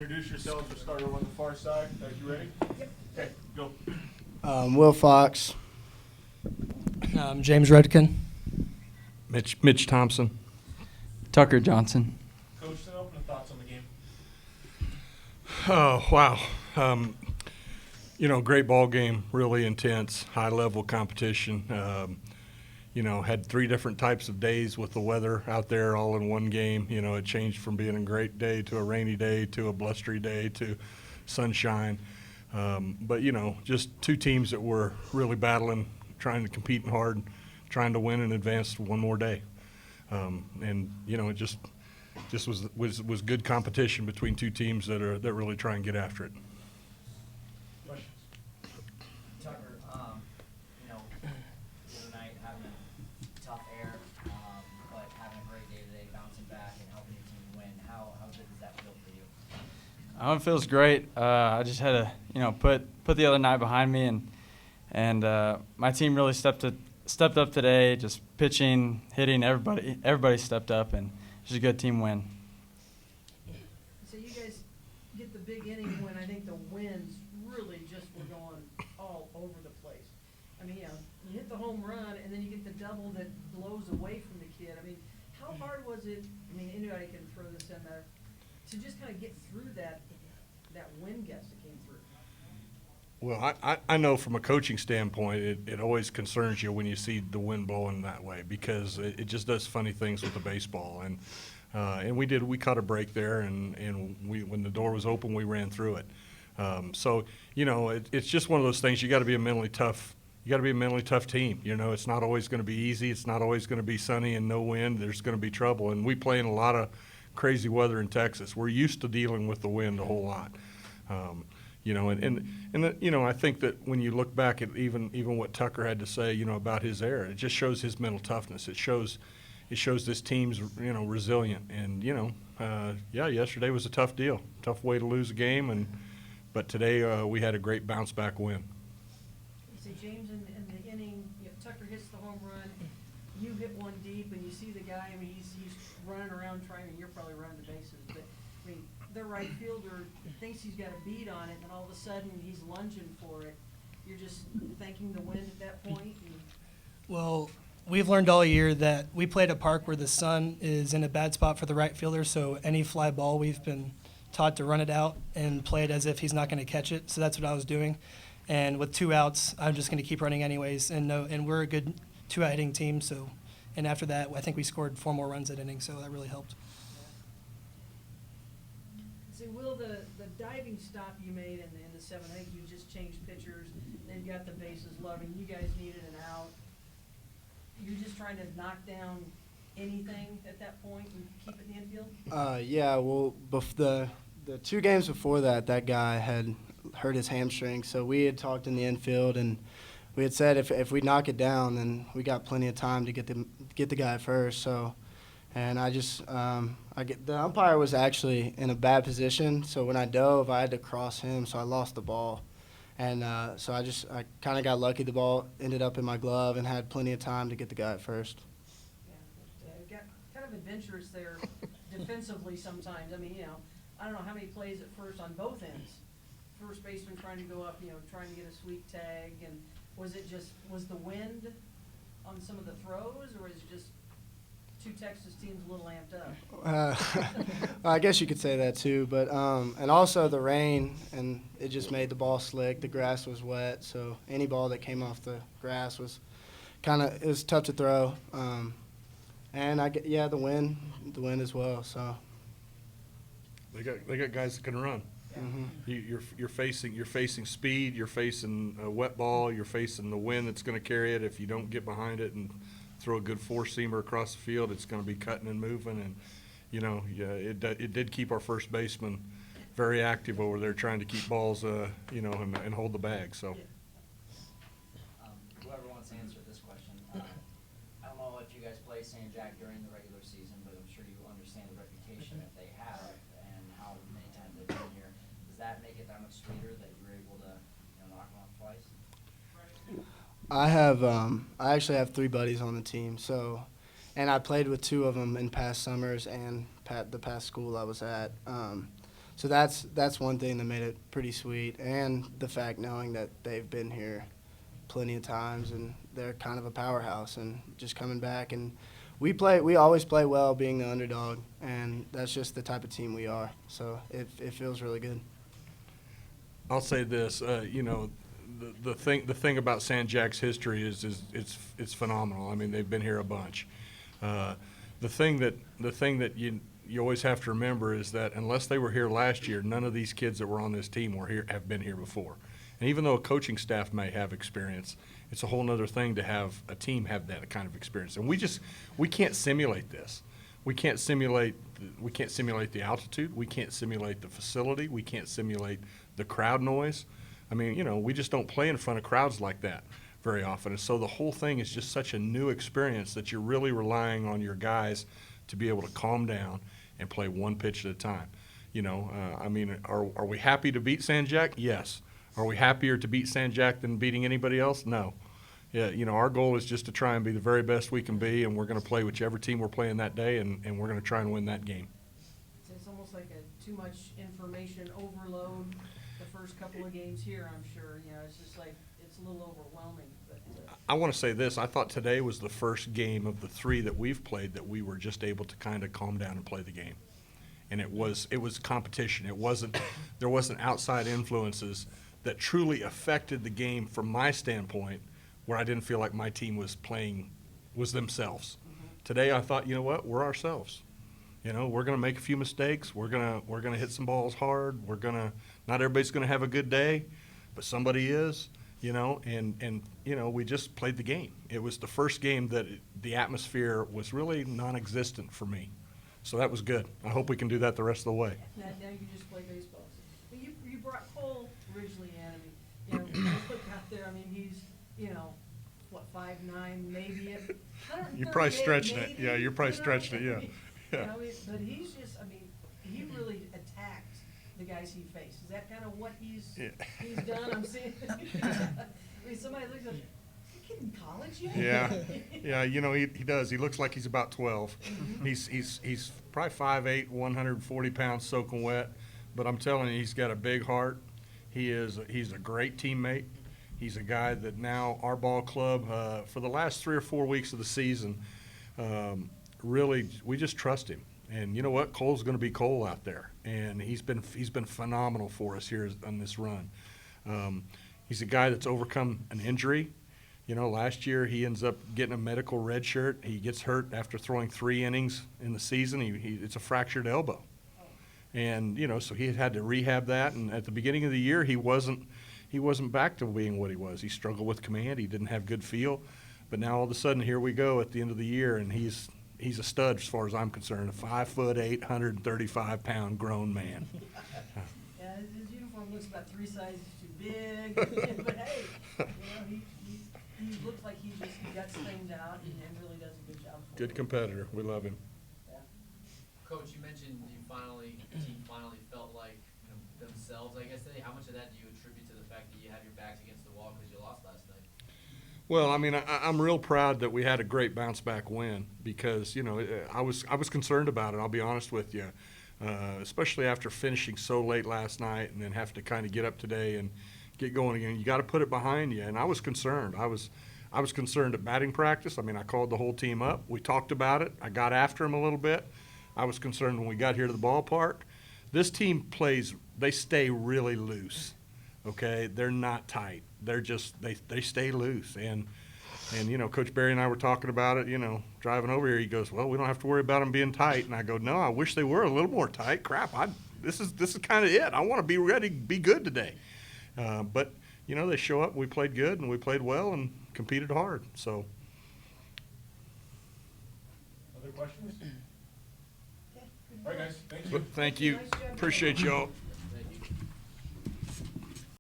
Introduce yourselves. We'll start over on the far side. Are you ready? Yep. Okay, go. Will Fox. James Redkin. Mitch Thompson. Tucker Johnson. Coach, opening thoughts on the game. Oh, wow. Great ball game, really intense, high-level competition. Had 3 different types of days with the weather out there all in one game. It changed from being a great day to a rainy day to a blustery day to sunshine. But just 2 teams that were really battling, trying to compete hard, trying to win and advance one more day. It just was good competition between 2 teams that really try and get after it. Questions? Tucker, the other night having a tough air, but having a great day today, bouncing back and helping your team win. How good does that feel for you? It feels great. I just had to, put the other night behind me, and my team really stepped up today. Just pitching, hitting, everybody stepped up, and it was a good team win. So you guys get the big inning when I think the winds really just were going all over the place. I mean, you hit the home run and then you get the double that blows away from the kid. I mean, how hard was it? I mean, anybody can throw this in there to just kind of get through that wind gust that came through. Well, I know from a coaching standpoint, it always concerns you when you see the wind blowing that way because it just does funny things with the baseball. And we caught a break there, and when the door was open, we ran through it. It's just one of those things. You got to be a mentally tough. You got to be a mentally tough team. It's not always going to be easy. It's not always going to be sunny and no wind. There's going to be trouble, and we play in a lot of crazy weather in Texas. We're used to dealing with the wind a whole lot. I think that when you look back at even what Tucker had to say, about his error, it just shows his mental toughness. It shows this team's, resilient. And, yesterday was a tough deal, tough way to lose a game. But today we had a great bounce back win. You see James in the inning, Tucker hits the home run, you hit one deep and you see the guy, I mean, he's running around trying, and you're probably running the bases, but I mean, the right fielder thinks he's got a beat on it, and all of a sudden he's lunging for it. You're just thanking the wind at that point. Well, we've learned all year that we play at a park where the sun is in a bad spot for the right fielder, so any fly ball we've been taught to run it out and play it as if he's not going to catch it. So that's what I was doing. And with 2 outs, I'm just going to keep running anyways. And we're a good 2-out hitting team. So, and after that, I think we scored 4 more runs that inning, so that really helped. See, Will, the diving stop you made in the 7th, I think you just changed pitchers, then you got the bases loaded, you guys needed an out. You're just trying to knock down anything at that point and keep it in the infield? Yeah, well, the 2 games before that guy had hurt his hamstring, so we had talked in the infield, and we had said if we knock it down, then we got plenty of time to get the guy first. So, and the umpire was actually in a bad position, so when I dove, I had to cross him, so I lost the ball. And so I kind of got lucky. The ball ended up in my glove and had plenty of time to get the guy at first. Yeah, but, got kind of adventurous there defensively sometimes. I mean, I don't know how many plays at first on both ends. First baseman trying to go up, trying to get a sweep tag, and was the wind on some of the throws, or was it just 2 Texas teams a little amped up? I guess you could say that too, but and also the rain, and it just made the ball slick. The grass was wet, so any ball that came off the grass was it was tough to throw. And the wind as well. So They got guys that can run. mm-hmm. You're facing speed. You're facing a wet ball. You're facing the wind that's going to carry it. If you don't get behind it and throw a good 4-seamer across the field, it's going to be cutting and moving. And it did keep our first baseman very active over there, trying to keep balls, and hold the bag. So. Whoever wants to answer this question, I don't know if you guys play San Jack during the regular season, but I'm sure you understand the reputation that they have and how many times they've been here. Does that make it that much sweeter that you were able to knock them off twice? I actually have 3 buddies on the team, so, and I played with 2 of them in past summers and the past school I was at. So that's one thing that made it pretty sweet, and the fact knowing that they've been here plenty of times and they're kind of a powerhouse, and just coming back, and we always play well being the underdog, and that's just the type of team we are. So it feels really good. I'll say this, you know, the thing about San Jack's history is it's phenomenal. I mean, they've been here a bunch. The thing that you always have to remember is that unless they were here last year, none of these kids that were on this team have been here before. And even though a coaching staff may have experience, it's a whole nother thing to have a team have that kind of experience. And we can't simulate this. We can't simulate the altitude. We can't simulate the facility. We can't simulate the crowd noise. I mean, you know, we just don't play in front of crowds like that very often. And so the whole thing is just such a new experience that you're really relying on your guys to be able to calm down and play one pitch at a time. You know, I mean, are we happy to beat San Jack? Yes. Are we happier to beat San Jack than beating anybody else? No. Yeah, you know, our goal is just to try and be the very best we can be, and we're going to play whichever team we're playing that day, and we're going to try and win that game. It's almost like too much information overload the first couple of games here, I'm sure. You know, it's just like, it's a little overwhelming. But I want to say this. I thought today was the first game of the 3 that we've played that we were just able to kind of calm down and play the game. And it was competition. There wasn't outside influences that truly affected the game from my standpoint, where I didn't feel like my team was themselves. Today I thought, you know what, we're ourselves. You know, we're going to make a few mistakes. We're gonna hit some balls hard. Not everybody's gonna have a good day, but somebody is. You know, and you know, we just played the game. It was the first game that the atmosphere was really non-existent for me. So that was good. I hope we can do that the rest of the way. now you just play baseball. But you brought Cole originally in. I mean, you know, look out there. I mean, he's, you know, what, 5'9", maybe at 138, You're probably stretching it. maybe, Yeah, you're probably you know? stretching it, yeah. You know, but he's just, I mean, he really attacked the guys he faced. Is that kind of what he's done? I'm seeing. I mean, somebody looks at him, you kid in college yet? Yeah, yeah. You know, he does. He looks like he's about 12. He's probably 5'8", 140 pounds, soaking wet. But I'm telling you, he's got a big heart. He's a great teammate. He's a guy that now our ball club, for the last 3 or 4 weeks of the season, really, we just trust him. And you know what? Cole's going to be Cole out there, and he's been phenomenal for us here on this run. He's a guy that's overcome an injury. You know, last year he ends up getting a medical red shirt. He gets hurt after throwing 3 innings in the season. It's a fractured elbow. And, you know, so he had to rehab that. And at the beginning of the year, he wasn't back to being what he was. He struggled with command. He didn't have good feel. But now all of a sudden, here we go at the end of the year, and he's a stud as far as I'm concerned. A 5'8", 135-pound grown man. Yeah, his uniform looks about 3 sizes too big. But hey, you know, he looks like he guts things out and really does a good job. Good competitor. We love him. Coach, you mentioned the team finally felt like, you know, themselves, I guess, today. How much of that do you attribute to the fact that you had your backs against the wall because you lost last night? Well, I mean, I'm real proud that we had a great bounce back win because, you know, I was concerned about it. I'll be honest with you, especially after finishing so late last night and then have to kind of get up today and get going again. You got to put it behind you, and I was concerned. I was concerned at batting practice. I mean, I called the whole team up. We talked about it. I got after them a little bit. I was concerned when we got here to the ballpark. This team they stay really loose, okay? They're not tight. They're just, they stay loose. And you know, Coach Barry and I were talking about it, you know, driving over here. He goes, well, we don't have to worry about them being tight. And I go, no, I wish they were a little more tight. Crap, this is kind of it. I want to be ready to be good today. But, you know, they show up, we played good, and we played well and competed hard. So. Other questions? All right, guys, thank you. Thank you. Nice job. Appreciate y'all.